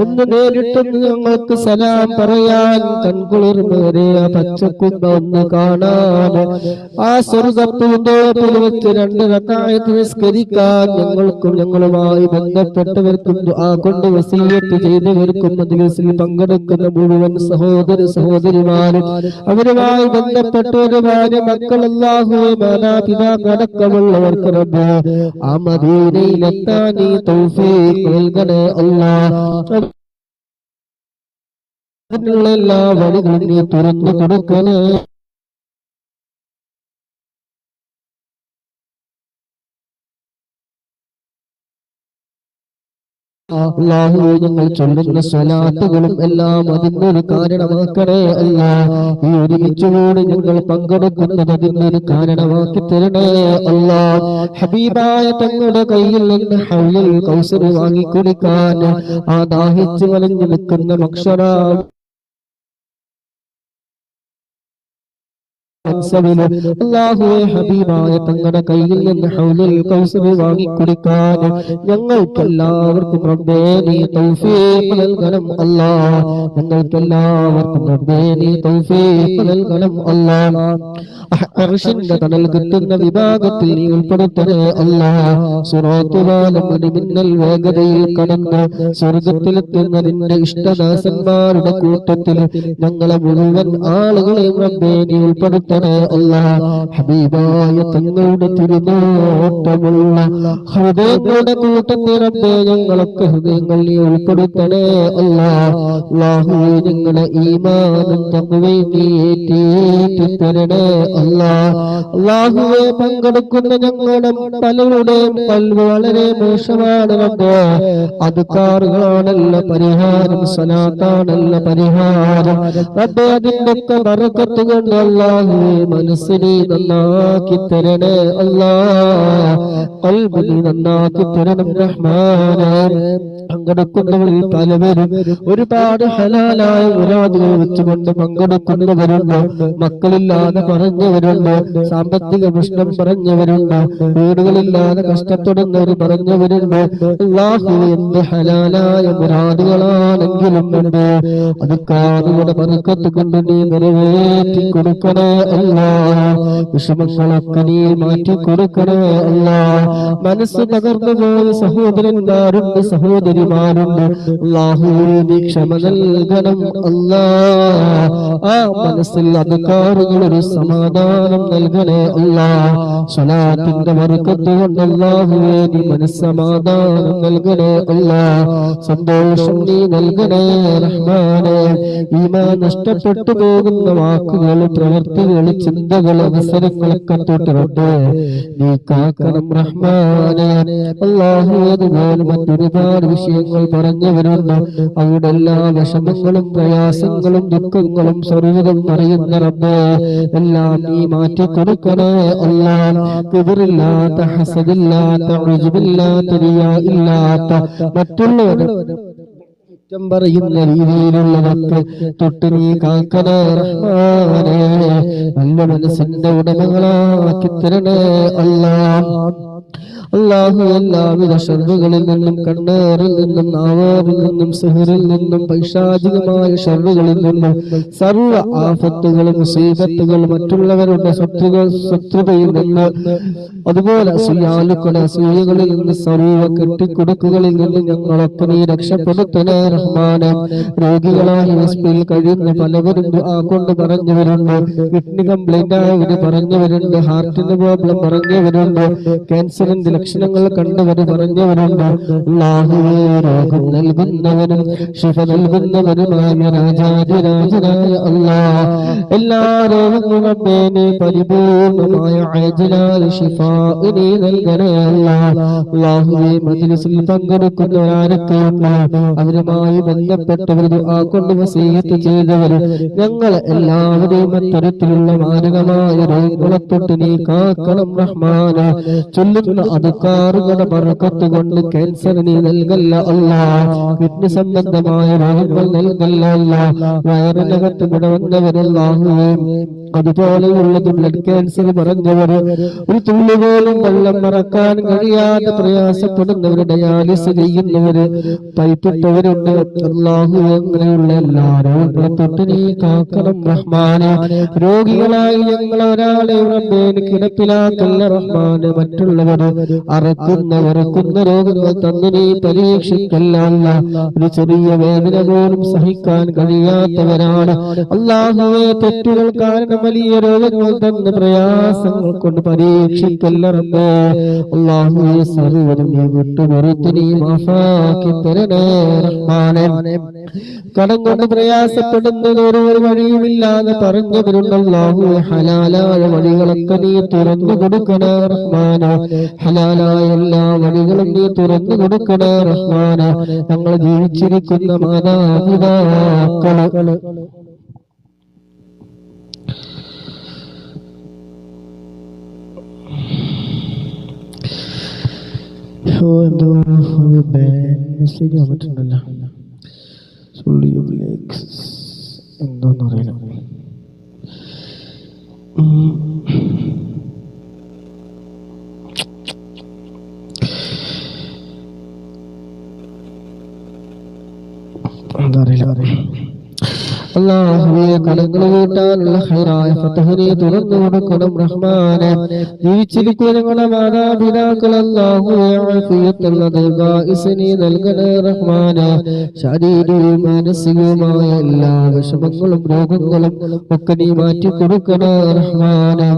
എന്ന് നേരിട്ടൊന്ന് ഞങ്ങൾക്ക് സലാം പറയാൻ കൺകുളിർന്നവരെ ആ പച്ചക്കുമ്പ ഒന്ന് കാണാൻ ആ സ്വർഗത്തിന്റെ വെച്ച് 2 റക്അത്ത് നിസ്കരിക്കാൻ ഞങ്ങൾക്കും ഞങ്ങളുമായി ബന്ധപ്പെട്ടവർക്കും ദുആ കൊണ്ട് വസിയത്ത് ചെയ്തവർക്കും മജ്‌ലിസിൽ പങ്കെടുക്കുന്ന മുഴുവൻ സഹോദര സഹോദരിമാരും അവരുമായി ബന്ധപ്പെട്ടവരുടെ ഭാര്യ മക്കൾ അല്ലാഹുവേ മാതാപിതാക്കളടക്കമുള്ളവർക്ക് റബ്ബേ ആ മദീനയിലെത്താൻ നീ തൗഫീഖ് നൽകണേ അല്ലാഹ്. അതിനുള്ള എല്ലാ വഴികളും നീ തുറന്നു കൊടുക്കണേ അല്ലാഹുവേ. ഞങ്ങൾ ചൊല്ലുന്ന സ്വലാത്തുകളും എല്ലാം അതിനൊരു കാരണമാക്കണേ അല്ലാഹ്. ഈ ഒരുമിച്ചുകൂടി ഞങ്ങൾ പങ്കെടുക്കുന്നത് അതിനൊരു കാരണമാക്കി തരണേ അല്ലാഹ്. ഹബീബായ തങ്ങളുടെ കയ്യിൽ നിന്ന് ഹൗലുൽ കൗസർ വാങ്ങിക്കുടിക്കാൻ ആ ദാഹിച്ചു വലഞ്ഞു നിൽക്കുന്ന മക്ഷറ അല്ലാഹുവേ ഹബീബായ തങ്ങളുടെ കയ്യിൽ നിന്ന് ഹൗലുൽ കൗസർ വാങ്ങിക്കുടിക്കാൻ ഞങ്ങൾക്കെല്ലാവർക്കും റബ്ബേ നീ തൗഫീഖ് നൽകണം അല്ലാഹ്. ഞങ്ങൾക്കെല്ലാവർക്കും റബ്ബേ നീ തൗഫീഖ് നൽകണം അല്ലാഹ്. അർശിന്റെ തണൽ കിട്ടുന്ന വിഭാഗത്തിൽ നീ ഉൾപ്പെടുത്തണേ അല്ലാഹ്. സിറാത്തുൽ മിന്നൽ വേഗതയിൽ കടന്ന് സ്വർഗത്തിലെത്തുന്നതിന്റെ ഇഷ്ടദാസന്മാരുടെ കൂട്ടത്തിൽ ഞങ്ങളെ മുഴുവൻ ആളുകളെയും റബ്ബേ നീ ഉൾപ്പെടുത്തണേ അല്ലാഹ്. ഹബീബായ തങ്ങളുടെ തിരുനോട്ടമുള്ള ഹൃദയങ്ങളുടെ കൂട്ടത്തിൽ റബ്ബേ ഞങ്ങളൊക്കെ ഹൃദയങ്ങൾ നീ ഉൾപ്പെടുത്തണേ അല്ലാഹ്. അല്ലാഹുവേ ഞങ്ങളെ ഈമാനും തഖ്വയും നീ ഏറ്റി തരണേ അല്ലാഹ്. അല്ലാഹുവേ പങ്കെടുക്കുന്ന ഞങ്ങളുടെ പലരുടെയും കൽവ് വളരെ മോശമാണ് റബ്ബേ. അദ്കാറുകളാണല്ല പരിഹാരം, സലാത്താണല്ല പരിഹാരം റബ്ബേ. അതിന്റെയൊക്കെ ബറക്കത്ത് കൊണ്ട് അല്ലാഹുവേ മനസ്സിനെ നന്നാക്കി തരണേ അല്ലാഹ്. ഖൽബിനെ നന്നാക്കി തരണം റഹ്മാനേ. പങ്കെടുക്കുന്നവരിൽ പലവരും ഒരുപാട് ഹലാലായ മുറാദുകൾ വെച്ചുകൊണ്ട് പങ്കെടുക്കുന്നവരുണ്ട്, മക്കളില്ലാതെ പറഞ്ഞവരുണ്ട്, സാമ്പത്തിക പ്രശ്നം പറഞ്ഞവരുണ്ട്, വീടുകളില്ലാതെ കഷ്ടപ്പെടുന്നവർ പറഞ്ഞവരുണ്ട്. അല്ലാഹു എന്ത് ഹലാലായ മുറാദുകളാണെങ്കിലും അത് കാതുകളുടെ ബർക്കത്ത് കൊണ്ട് നീ നിറവേറ്റി കൊടുക്കണേ അല്ലാഹ്. വിഷമങ്ങളൊക്കെ നീ മാറ്റി കൊടുക്കണേ അല്ലാഹ്. മനസ്സ് തകർന്നു പോയ സഹോദരന്മാരുണ്ട്, സഹോദരിമാരുണ്ട്. അല്ലാഹുവേ നീ ക്ഷമ നൽകണം അല്ലാഹ്. ആ മനസ്സിൽ അദ്കാറുകളൊരു സമാധാനം നൽകണേ അല്ലാഹ്. സ്വലാത്തിന്റെ ബർക്കത്ത് കൊണ്ട് അല്ലാഹുവേ നീ മനസ്സമാധാനം നൽകണേ അല്ലാഹ്. സന്തോഷം നീ നൽകണേ റഹ്മാനേ. ഈമാൻ നഷ്ടപ്പെട്ടു പോകുന്ന വാക്കുകൾ, പ്രവൃത്തികൾ, ചിന്തകൾ, അവസരങ്ങളൊക്കെ തൊട്ടിറട്ടെ നീ കാക്കണം റഹ്മാനേ. അല്ലാഹു അതുപോലെ മറ്റൊരുപാട് വിഷയങ്ങൾ പറഞ്ഞവരുണ്ട്. അവരുടെ എല്ലാ വിഷമങ്ങളും പ്രയാസങ്ങളും ദുഃഖങ്ങളും സർവ്വതും അറിയുന്ന റബ്ബേ എല്ലാം നീ മാറ്റി കൊടുക്കണേ അല്ലാഹ്. കിബറില്ലാത്ത, ഹസദില്ലാത്ത, ഉജ്ബില്ലാത്ത, റിയാ ഇല്ലാത്ത, മറ്റുള്ളവരെ കുറ്റം പറയുന്ന രീതിയിലുള്ളതൊക്കെ തൊട്ട് നീ കാക്കണേ റഹ്മാനേ. നല്ല മനസ്സിന്റെ ഉടമകളാക്കി തരണേ അല്ലാഹ്. അല്ലാഹു എല്ലാവിധ ശർറുകളിൽ നിന്നും കണ്ണേറിൽ നിന്നും നാവേറിൽ നിന്നും സിഹറിൽ നിന്നും പൈശാചികമായ ശർറുകളിൽ നിന്നും സർവ്വ ആഫത്തുകളും മുസീബത്തുകളും മറ്റുള്ളവരുടെ ശത്രുതയിൽ നിന്ന് അതുപോലെ അസൂയകളിൽ നിന്ന് സർവ്വ കെട്ടിക്കൊടുക്കുകളിൽ നിന്ന് ഞങ്ങളൊക്കെ നീ രക്ഷപ്പെടുത്തണേ റഹ്മാനെ. രോഗികളായി ഹോസ്പിറ്റലിൽ കഴിയുന്ന പലവരും ദുആ കൊണ്ട് പറഞ്ഞവരുണ്ട്, കിഡ്നി കംപ്ലൈന്റ് ആയവര് പറഞ്ഞവരുണ്ട്, ഹാർട്ടിന് പ്രോബ്ലം പറഞ്ഞവരുണ്ട്, ക്യാൻസറിന്റെ ലക്ഷണങ്ങൾ കണ്ടവര് പറഞ്ഞവരുണ്ട്. അല്ലാഹുവേ രോഗം നൽകുന്നവനും ശിഫ നൽകുന്നവനുമായ രാജാധിരാജനായ അല്ലാഹ് എല്ലാ രോഗങ്ങളും റബ്ബേ നീ പരിപൂർണമായ ആജിലായ ശിഫ നീ നൽകണേ അല്ലാഹ്. അല്ലാഹുവേ മജ്ലിസിൽ പങ്കെടുക്കുന്നവരാരൊക്കെയുണ്ട് അവരുമായി ബന്ധപ്പെട്ടവർ ദുആ കൊണ്ട് വസീയത്ത് ചെയ്തവർ ഞങ്ങൾ എല്ലാവരെയും അത്തരത്തിലുള്ള മാരകമായ രോഗങ്ങളെ തൊട്ട് നീ കാക്കണം റഹ്മാനെ. ചൊല്ലുന്ന അദ്കാറുകളുടെ ബർക്കത്ത് കൊണ്ട് ക്യാൻസർ നീ നൽകല്ല അല്ലാഹ്, കിഡ്നി സംബന്ധമായ രോഗങ്ങൾ നൽകല്ല അല്ലാഹ്, വയറിനകത്ത് മുടവന്നവരല്ലാഹുവേ അതുപോലെയുള്ളത് ബ്ലഡ് ക്യാൻസർ പറഞ്ഞവർ ഒരു തുള്ളി പോലും വെള്ളം മറക്കാൻ കഴിയാതെ പ്രയാസപ്പെടുന്നവര്, ഡയാലിസ് ചെയ്യുന്നവര്, പൈപ്പിട്ടവരുണ്ട്. അല്ലാഹുവേ അങ്ങനെയുള്ള എല്ലാ രോഗങ്ങളെ തൊട്ട് നീ കാക്കണം റഹ്മാനെ. രോഗികളായി ഞങ്ങൾ ഒരാളെ റബ്ബേ കിടപ്പിലാക്കല്ല റഹ്മാനെ. മറ്റുള്ളവർ അറക്കുന്ന രോഗങ്ങൾ തന്നു നീ പരീക്ഷിക്കല്ല. ഒരു ചെറിയ വേദന പോലും സഹിക്കാൻ കഴിയാത്തവരാണ് അല്ലാഹുവേ. തെറ്റുകൾ കാരണം വലിയ രോഗങ്ങൾ തന്ന പ്രയാസങ്ങൾ കൊണ്ട് പരീക്ഷിക്കല്ല റബ്ബേ. അല്ലാഹുവേ സർവ്വതും നീ വിട്ടുപുറത്ത് നീ മാഫാക്കി തരണേ റഹ്മാനെ. കടം കൊണ്ട് പ്രയാസപ്പെടുന്നത് ഒരു വഴിയുമില്ലാതെ പറഞ്ഞവരുണ്ട് അല്ലാഹുവേ. ഹലാലായ വഴികളൊക്കെ നീ തുറന്നു കൊടുക്കണേ റഹ്മാനെ. ഹലാലായ എല്ലാ വഴികളും നീ തുറന്നു കൊടുക്കണേ റഹ്മാനെ. ഞങ്ങൾ ജീവിച്ചിരിക്കുന്ന മാതാപിതാക്കള് എന്തോ മെസ്സേജ് വന്നിട്ടുണ്ടല്ലോ, എന്തോന്നറിയില്ല. എന്താ അറിയില്ല. അല്ലാഹുവേ കടങ്ങൾ വീട്ടാനുള്ള ഖൈറായ ഫതഹ് നീ തുറന്നു കൊടുക്കണം റഹ്മാനെ. ജീവിച്ചിരിക്കുന്ന ഞങ്ങളുടെ മാതാപിതാക്കൾ അല്ലാഹുവേ ആഫിയത്തുള്ള ദീർഘായുസ്സ് നീ നൽകണേ റഹ്മാനെ. ശാരീരികവും മാനസികവുമായ എല്ലാ വിഷമങ്ങളും രോഗങ്ങളും ഒക്കെ നീ മാറ്റി കൊടുക്കണേ റഹ്മാനെ.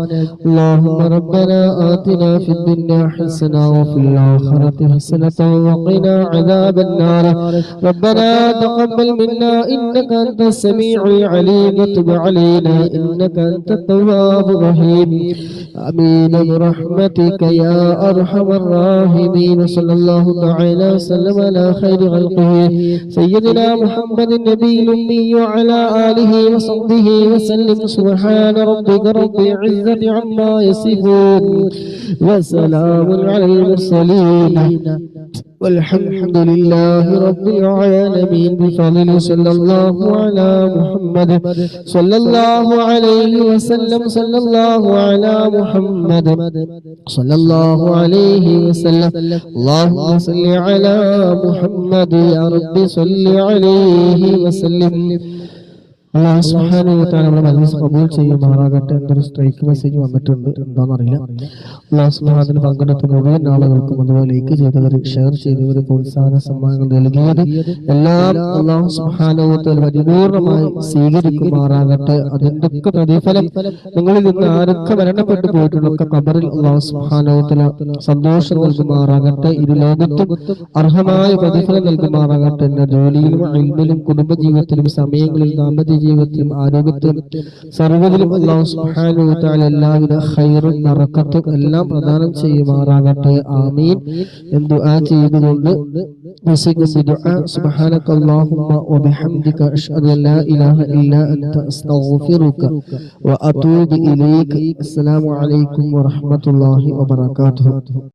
اللهم ربنا آتنا في الدنيا حسنة وفي الآخرة حسنة وقنا عذاب النار. ربنا تقبل منا إنك أنت السميع العليم وتب علينا إنك أنت التواب الرحيم. آمين برحمتك يا أرحم الراحمين. صلى الله تعالى وسلم على خير خلقه سيدنا محمد النبي الأمي وعلى آله وصحبه وسلم. سبحان ربك رب العزة عما يصفون وسلام على المرسلين والحمد لله رب العالمين. بفضل صلى الله على محمد صلى الله عليه وسلم. صلى الله على محمد صلى الله عليه وسلم. اللهم صل على محمد يا رب صل عليه وسلم. അല്ലാഹു സുബ്ഹാനഹു വ തആല നമ്മുടെ മജ്‌ലിസ് ഖബൂൽ ചെയ്യുമാറാകട്ടെ. എന്നൊരു സ്ട്രൈക്ക് മെസ്സേജ് വന്നിട്ടുണ്ട്, എന്താണെന്നറിയില്ല. അല്ലാഹു സുബ്ഹാനഹു പങ്കെടുത്ത മുഴുവൻ ആളുകൾക്കും അതുപോലെ ലൈക്ക് ചെയ്തവർ, ഷെയർ ചെയ്തവർ, പ്രോത്സാഹന സമ്മാനങ്ങൾ നൽകിയത് എല്ലാം അല്ലാഹു സുബ്ഹാനഹു വ തആല പരിപൂർണമായി സ്വീകരിക്കുമാറാകട്ടെ. അതിന്റെ ഒക്കെ പ്രതിഫലം നിങ്ങളിൽ നിന്ന് ആരൊക്കെ മരണപ്പെട്ടു പോയിട്ടുള്ളൊക്കെ ഖബറിൽ അല്ലാഹു സുബ്ഹാനഹു വ തആല സന്തോഷം നൽകുമാറാകട്ടെ. ഇരു ലോകത്തും അർഹമായ പ്രതിഫലം നൽകുമാറാകട്ടെ. എന്റെ ജോലിയിലും ഇൽമിലും കുടുംബജീവിതത്തിലും സമയങ്ങളിൽ ദാമ്പത്യ ജീവിതത്തിലും ആരോഗ്യത്തിലും സർവ്വതിലും അല്ലാഹു സുബ്ഹാനഹു വ തആല എല്ലാവിധ ഖൈറും ബറക്കത്തും എല്ലാം പ്രദാനം ചെയ്യുമാറാകട്ടെ. ആമീൻ എന്ന് ദുആ ചെയ്തുകൊണ്ട് സുബ്ഹാനക അല്ലാഹുമ്മ വബിഹംദിക അഷ്ഹദു അൻ ലാ ഇലാഹ ഇല്ലാ അൻത അസ്തഗ്ഫിറുക വഅതൂബു ഇലൈക. അസ്സലാമു അലൈക്കും വറഹ്മത്തുള്ളാഹി വബറകാതുഹു.